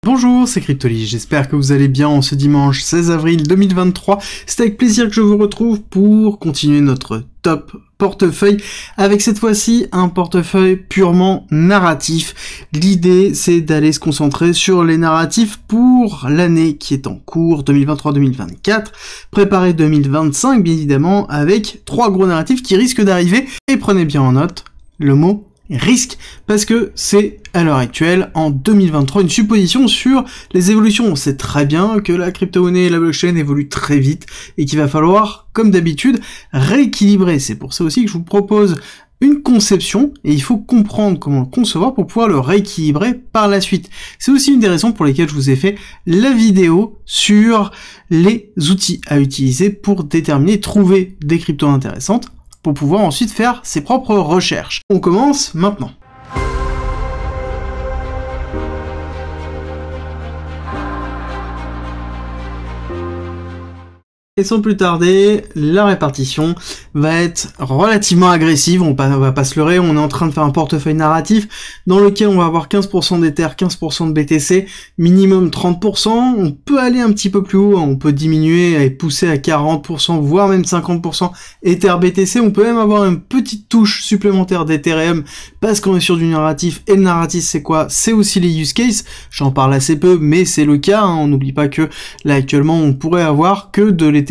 Bonjour, c'est Cryptoly, j'espère que vous allez bien en ce dimanche 16 avril 2023. C'est avec plaisir que je vous retrouve pour continuer notre top portefeuille, avec cette fois-ci un portefeuille purement narratif. L'idée, c'est d'aller se concentrer sur les narratifs pour l'année qui est en cours, 2023-2024, préparer 2025 bien évidemment, avec 3 gros narratifs qui risquent d'arriver, et prenez bien en note le mot risque, parce que c'est à l'heure actuelle, en 2023, une supposition sur les évolutions. On sait très bien que la crypto-monnaie et la blockchain évoluent très vite, et qu'il va falloir, comme d'habitude, rééquilibrer. C'est pour ça aussi que je vous propose une conception, et il faut comprendre comment le concevoir pour pouvoir le rééquilibrer par la suite. C'est aussi une des raisons pour lesquelles je vous ai fait la vidéo sur les outils à utiliser pour déterminer, trouver des cryptos intéressantes, pour pouvoir ensuite faire ses propres recherches. On commence maintenant. Et sans plus tarder, la répartition va être relativement agressive, on va pas se leurrer, on est en train de faire un portefeuille narratif dans lequel on va avoir 15% d'Ether, 15% de BTC, minimum 30%, on peut aller un petit peu plus haut, on peut diminuer et pousser à 40%, voire même 50% Ether BTC, on peut même avoir une petite touche supplémentaire d'Ethereum parce qu'on est sur du narratif, et le narratif c'est quoi? C'est aussi les use cases, j'en parle assez peu, mais c'est le cas, on n'oublie pas que là actuellement on pourrait avoir que de l'Ethereum.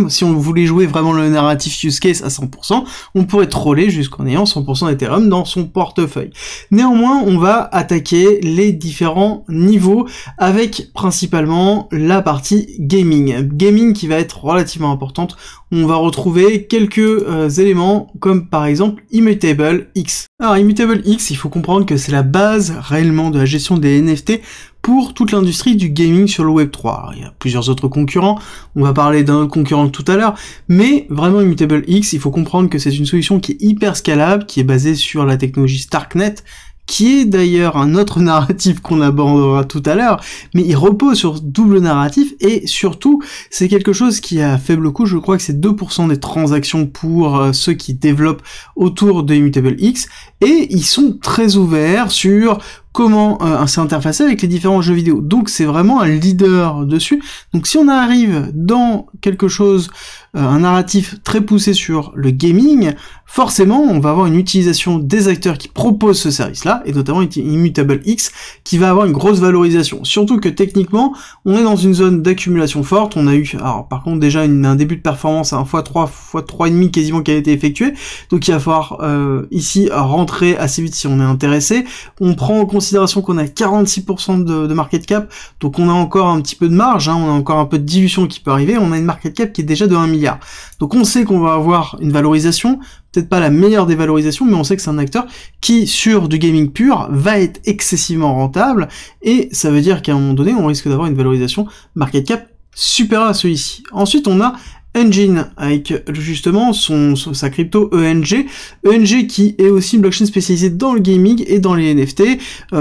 Si on voulait jouer vraiment le narratif use case à 100%, on pourrait troller jusqu'en ayant 100% d'Ethereum dans son portefeuille. Néanmoins, on va attaquer les différents niveaux avec principalement la partie gaming. Gaming qui va être relativement importante. On va retrouver quelques éléments comme par exemple Immutable X. Alors Immutable X, il faut comprendre que c'est la base réellement de la gestion des NFT pour toute l'industrie du gaming sur le Web3. Alors, il y a plusieurs autres concurrents, on va parler d'un autre concurrent tout à l'heure, mais vraiment Immutable X, il faut comprendre que c'est une solution qui est hyper scalable, qui est basée sur la technologie Starknet, qui est d'ailleurs un autre narratif qu'on abordera tout à l'heure, mais il repose sur double narratif, et surtout, c'est quelque chose qui a faible coût, je crois que c'est 2% des transactions pour ceux qui développent autour de Immutable X, et ils sont très ouverts sur comment s'interfacer avec les différents jeux vidéo. Donc c'est vraiment un leader dessus. Donc si on arrive dans quelque chose, un narratif très poussé sur le gaming, forcément on va avoir une utilisation des acteurs qui proposent ce service-là, et notamment Immutable X, qui va avoir une grosse valorisation. Surtout que techniquement, on est dans une zone d'accumulation forte. On a eu, alors par contre déjà un début de performance à 1x3, x3,5 quasiment qui a été effectué. Donc il va falloir ici rentrer assez vite si on est intéressé. On prend en considération qu'on a 46% de market cap, donc on a encore un petit peu de marge, on a encore un peu de dilution qui peut arriver, on a une market cap qui est déjà de 1 milliard. Donc on sait qu'on va avoir une valorisation, peut-être pas la meilleure des valorisations, mais on sait que c'est un acteur qui, sur du gaming pur, va être excessivement rentable, et ça veut dire qu'à un moment donné, on risque d'avoir une valorisation market cap supérieure à celui-ci. Ensuite, on a Enjin, avec justement sa crypto ENG qui est aussi une blockchain spécialisée dans le gaming et dans les NFT.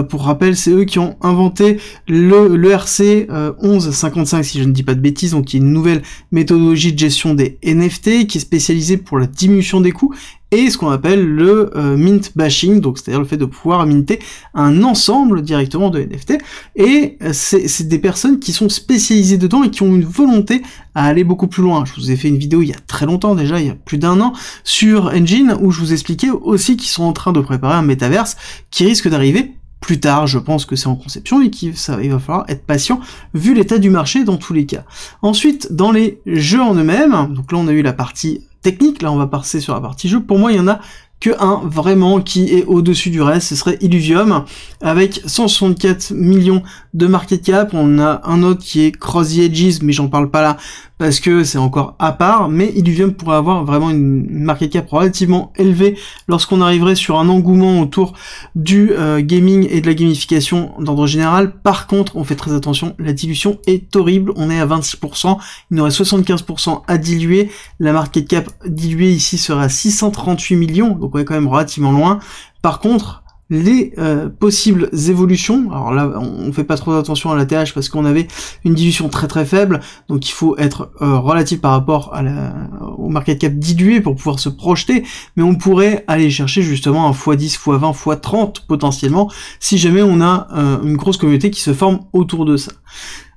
Pour rappel, c'est eux qui ont inventé l'ERC 1155, si je ne dis pas de bêtises, donc qui est une nouvelle méthodologie de gestion des NFT, qui est spécialisée pour la diminution des coûts, et ce qu'on appelle le mint bashing, donc c'est-à-dire le fait de pouvoir minter un ensemble directement de NFT, et c'est des personnes qui sont spécialisées dedans et qui ont une volonté à aller beaucoup plus loin. Je vous ai fait une vidéo il y a très longtemps déjà, il y a plus d'1 an, sur Enjin, où je vous expliquais aussi qu'ils sont en train de préparer un métaverse qui risque d'arriver plus tard. Je pense que c'est en conception et il va falloir être patient vu l'état du marché dans tous les cas. Ensuite, dans les jeux en eux-mêmes, donc là on a eu la partie technique, là on va passer sur la partie jeu. Pour moi, il y en a que un vraiment qui est au-dessus du reste, ce serait Illuvium, avec 164 millions de market cap. On a un autre qui est Cross the Edges, mais j'en parle pas là parce que c'est encore à part, mais Illuvium pourrait avoir vraiment une market cap relativement élevée lorsqu'on arriverait sur un engouement autour du gaming et de la gamification d'ordre général. Par contre, on fait très attention, la dilution est horrible, on est à 26%, il nous reste 75% à diluer, la market cap diluée ici sera à 638 millions, donc on est quand même relativement loin. Par contre, les possibles évolutions. Alors là, on fait pas trop attention à l'ATH parce qu'on avait une dilution très très faible, donc il faut être relatif par rapport à au market cap dilué pour pouvoir se projeter, mais on pourrait aller chercher justement un x10, x20, x30 potentiellement, si jamais on a une grosse communauté qui se forme autour de ça.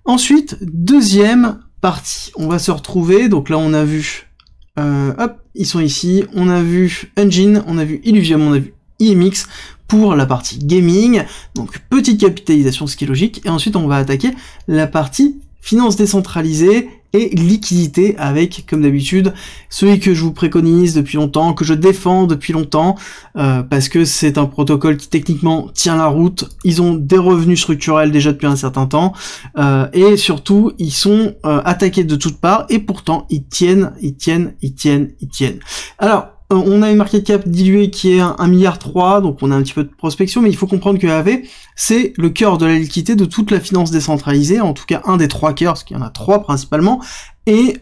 Ensuite, deuxième partie, on va se retrouver, donc là on a vu, hop, ils sont ici, on a vu Engine, on a vu Illuvium, on a vu IMX, pour la partie gaming, donc petite capitalisation, ce qui est logique, et ensuite on va attaquer la partie finance décentralisée et liquidité avec, comme d'habitude, celui que je vous préconise depuis longtemps, que je défends depuis longtemps, parce que c'est un protocole qui techniquement tient la route, ils ont des revenus structurels déjà depuis un certain temps, et surtout, ils sont attaqués de toutes parts, et pourtant, ils tiennent. Alors, on a une market cap diluée qui est 1,3 milliard, donc on a un petit peu de prospection, mais il faut comprendre que AV, c'est le cœur de la liquidité de toute la finance décentralisée, en tout cas un des 3 cœurs, parce qu'il y en a 3 principalement, et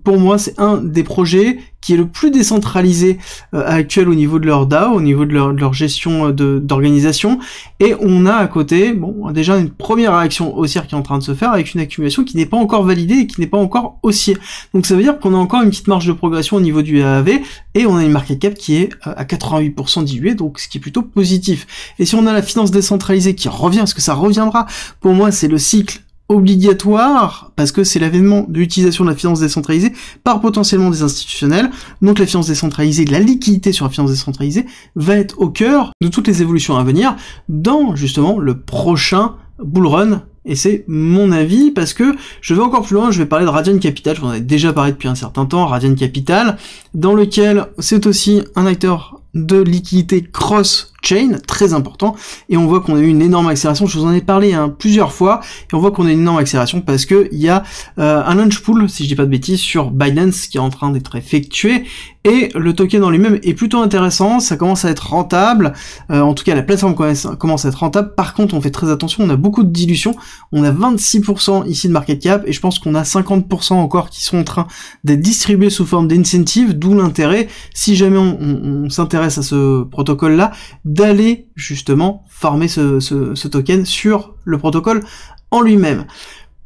pour moi c'est un des projets qui est le plus décentralisé actuel au niveau de leur DAO, au niveau de leur gestion d'organisation, et on a à côté, bon, déjà une première réaction haussière qui est en train de se faire avec une accumulation qui n'est pas encore validée et qui n'est pas encore haussière. Donc ça veut dire qu'on a encore une petite marge de progression au niveau du AAV, et on a une market cap qui est à 88% diluée, donc ce qui est plutôt positif. Et si on a la finance décentralisée qui revient, parce que ça reviendra, pour moi c'est le cycle obligatoire, parce que c'est l'avènement de l'utilisation de la finance décentralisée par potentiellement des institutionnels, donc la finance décentralisée, la liquidité sur la finance décentralisée va être au cœur de toutes les évolutions à venir dans justement le prochain bull run, et c'est mon avis, parce que je vais encore plus loin, je vais parler de Radian Capital, je vous en ai déjà parlé depuis un certain temps, Radian Capital, dans lequel c'est aussi un acteur de liquidité cross-chain, très important, et on voit qu'on a eu une énorme accélération, je vous en ai parlé plusieurs fois, et on voit qu'on a une énorme accélération parce que il y a un launch pool, si je dis pas de bêtises, sur Binance qui est en train d'être effectué, et le token en lui-même est plutôt intéressant, ça commence à être rentable, en tout cas la plateforme commence à être rentable. Par contre on fait très attention, on a beaucoup de dilution, on a 26% ici de market cap, et je pense qu'on a 50% encore qui sont en train d'être distribués sous forme d'incentive, d'où l'intérêt, si jamais on s'intéresse à ce protocole-là, d'aller justement former ce token sur le protocole en lui-même.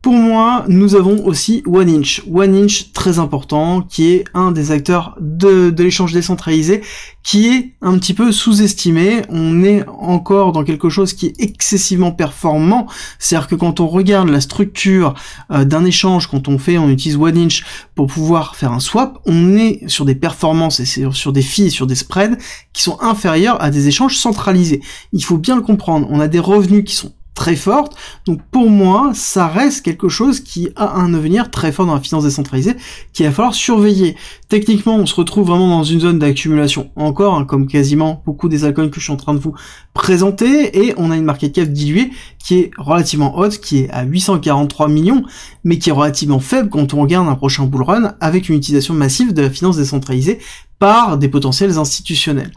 Pour moi, nous avons aussi OneInch. OneInch, très important, qui est un des acteurs de l'échange décentralisé, qui est un petit peu sous-estimé. On est encore dans quelque chose qui est excessivement performant. C'est-à-dire que quand on regarde la structure d'un échange, quand on utilise OneInch pour pouvoir faire un swap, on est sur des performances et sur des fees, sur des spreads qui sont inférieurs à des échanges centralisés. Il faut bien le comprendre. On a des revenus qui sont très forte, donc pour moi ça reste quelque chose qui a un avenir très fort dans la finance décentralisée qu'il va falloir surveiller. Techniquement on se retrouve vraiment dans une zone d'accumulation encore, comme quasiment beaucoup des altcoins que je suis en train de vous présenter, et on a une market cap diluée qui est relativement haute, qui est à 843 millions, mais qui est relativement faible quand on regarde un prochain bull run avec une utilisation massive de la finance décentralisée par des potentiels institutionnels.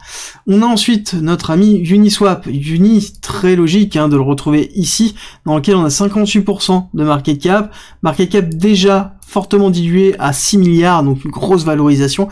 On a ensuite notre ami Uniswap. Uni, très logique de le retrouver ici, dans lequel on a 58% de market cap déjà fortement dilué à 6 milliards, donc une grosse valorisation.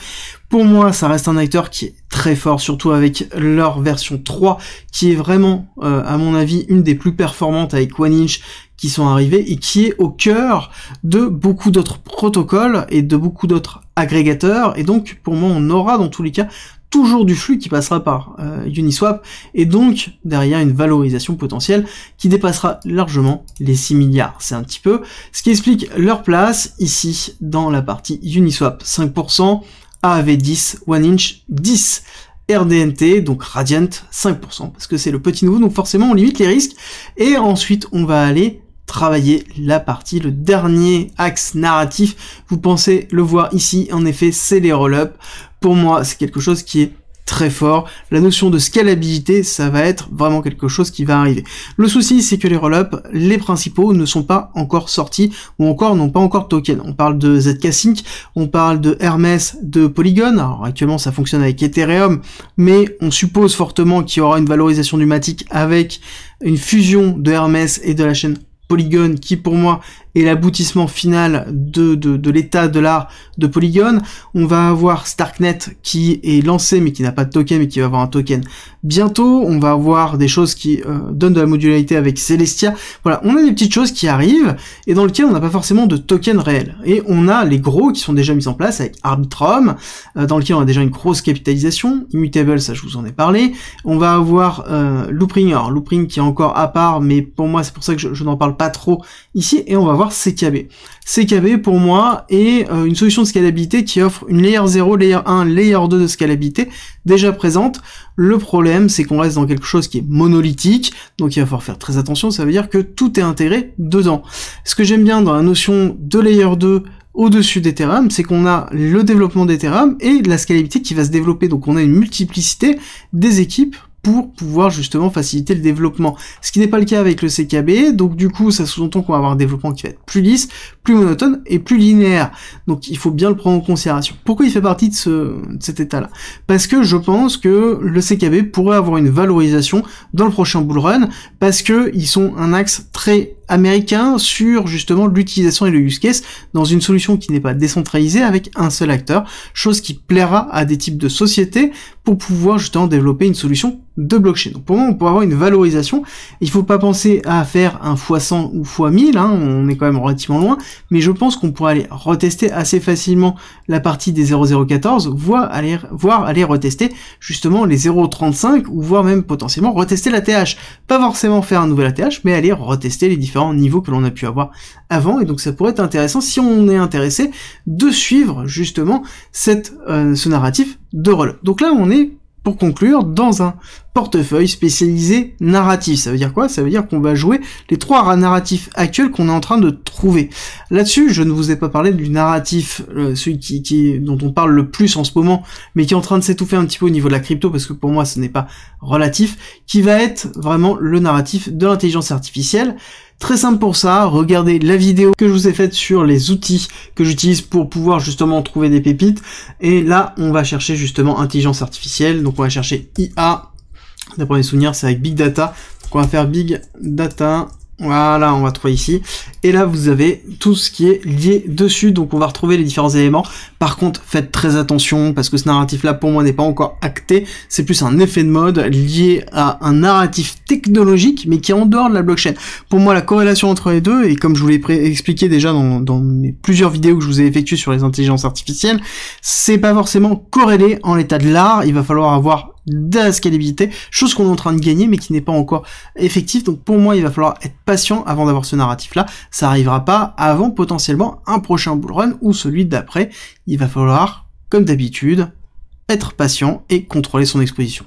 Pour moi, ça reste un acteur qui est très fort, surtout avec leur version 3, qui est vraiment, à mon avis, une des plus performantes avec OneInch, qui sont arrivés et qui est au cœur de beaucoup d'autres protocoles et de beaucoup d'autres agrégateurs, et donc pour moi on aura dans tous les cas toujours du flux qui passera par Uniswap, et donc derrière une valorisation potentielle qui dépassera largement les 6 milliards. C'est un petit peu ce qui explique leur place ici dans la partie Uniswap. 5%, AAV 10, OneInch 10, RDNT, donc Radiant 5%, parce que c'est le petit nouveau, donc forcément on limite les risques, et ensuite on va aller travailler la partie, le dernier axe narratif, vous pensez le voir ici, en effet c'est les roll-up. Pour moi c'est quelque chose qui est très fort, la notion de scalabilité ça va être vraiment quelque chose qui va arriver. Le souci c'est que les roll-up, les principaux ne sont pas encore sortis, ou encore n'ont pas encore de token. On parle de ZK Sync, on parle de Hermès, de Polygon, alors actuellement ça fonctionne avec Ethereum, mais on suppose fortement qu'il y aura une valorisation du Matic avec une fusion de Hermès et de la chaîne Polygon, qui pour moi est l'aboutissement final de l'état de l'art de Polygon. On va avoir Starknet qui est lancé mais qui n'a pas de token, mais qui va avoir un token bientôt. On va avoir des choses qui donnent de la modularité avec Celestia. Voilà, on a des petites choses qui arrivent et dans lesquelles on n'a pas forcément de token réel. Et on a les gros qui sont déjà mis en place avec Arbitrum, dans lequel on a déjà une grosse capitalisation. Immutable, ça je vous en ai parlé. On va avoir Loopring, alors Loopring qui est encore à part, mais pour moi c'est pour ça que je n'en parle pas trop ici. Et on va voir CKB. CKB pour moi est une solution de scalabilité qui offre une layer 0, layer 1, layer 2 de scalabilité déjà présente. Le problème c'est qu'on reste dans quelque chose qui est monolithique, donc il va falloir faire très attention, ça veut dire que tout est intégré dedans. Ce que j'aime bien dans la notion de layer 2 au-dessus d'Ethereum, c'est qu'on a le développement d'Ethereum et de la scalabilité qui va se développer, donc on a une multiplicité des équipes pour pouvoir justement faciliter le développement. Ce qui n'est pas le cas avec le CKB, donc du coup ça sous-entend qu'on va avoir un développement qui va être plus lisse, plus monotone et plus linéaire. Donc il faut bien le prendre en considération. Pourquoi il fait partie de cet état-là? Parce que je pense que le CKB pourrait avoir une valorisation dans le prochain bull run, parce que ils sont un axe très américain sur justement l'utilisation et le use case dans une solution qui n'est pas décentralisée avec un seul acteur, chose qui plaira à des types de sociétés pour pouvoir justement développer une solution de blockchain. Donc pour moi on peut avoir une valorisation, il faut pas penser à faire un x100 ou x1000, hein, on est quand même relativement loin, mais je pense qu'on pourrait aller retester assez facilement la partie des 0,014, voire aller retester justement les 0,35 ou voire même potentiellement retester la TH. Pas forcément faire un nouvel ATH, mais aller retester les différents niveaux que l'on a pu avoir avant, et donc ça pourrait être intéressant si on est intéressé de suivre justement ce narratif de roll. Donc là on est, pour conclure, dans un portefeuille spécialisé narratif. Ça veut dire quoi? Ça veut dire qu'on va jouer les trois narratifs actuels qu'on est en train de trouver. Là-dessus, je ne vous ai pas parlé du narratif, celui dont on parle le plus en ce moment, mais qui est en train de s'étouffer un petit peu au niveau de la crypto, parce que pour moi ce n'est pas relatif, qui va être vraiment le narratif de l'intelligence artificielle. Très simple pour ça, regardez la vidéo que je vous ai faite sur les outils que j'utilise pour pouvoir justement trouver des pépites, et là on va chercher justement intelligence artificielle, donc on va chercher IA, d'après mes souvenirs c'est avec Big Data, donc on va faire Big Data, voilà, on va trouver ici, et là vous avez tout ce qui est lié dessus, donc on va retrouver les différents éléments. Par contre faites très attention, parce que ce narratif là pour moi n'est pas encore acté, c'est plus un effet de mode lié à un narratif technologique mais qui est en dehors de la blockchain. Pour moi la corrélation entre les deux, et comme je vous l'ai expliqué déjà dans mes plusieurs vidéos que je vous ai effectuées sur les intelligences artificielles, c'est pas forcément corrélé en l'état de l'art, il va falloir avoir de la scalabilité, chose qu'on est en train de gagner mais qui n'est pas encore effective. Donc pour moi il va falloir être patient avant d'avoir ce narratif là, ça arrivera pas avant potentiellement un prochain bull run ou celui d'après. Il va falloir, comme d'habitude, être patient et contrôler son exposition.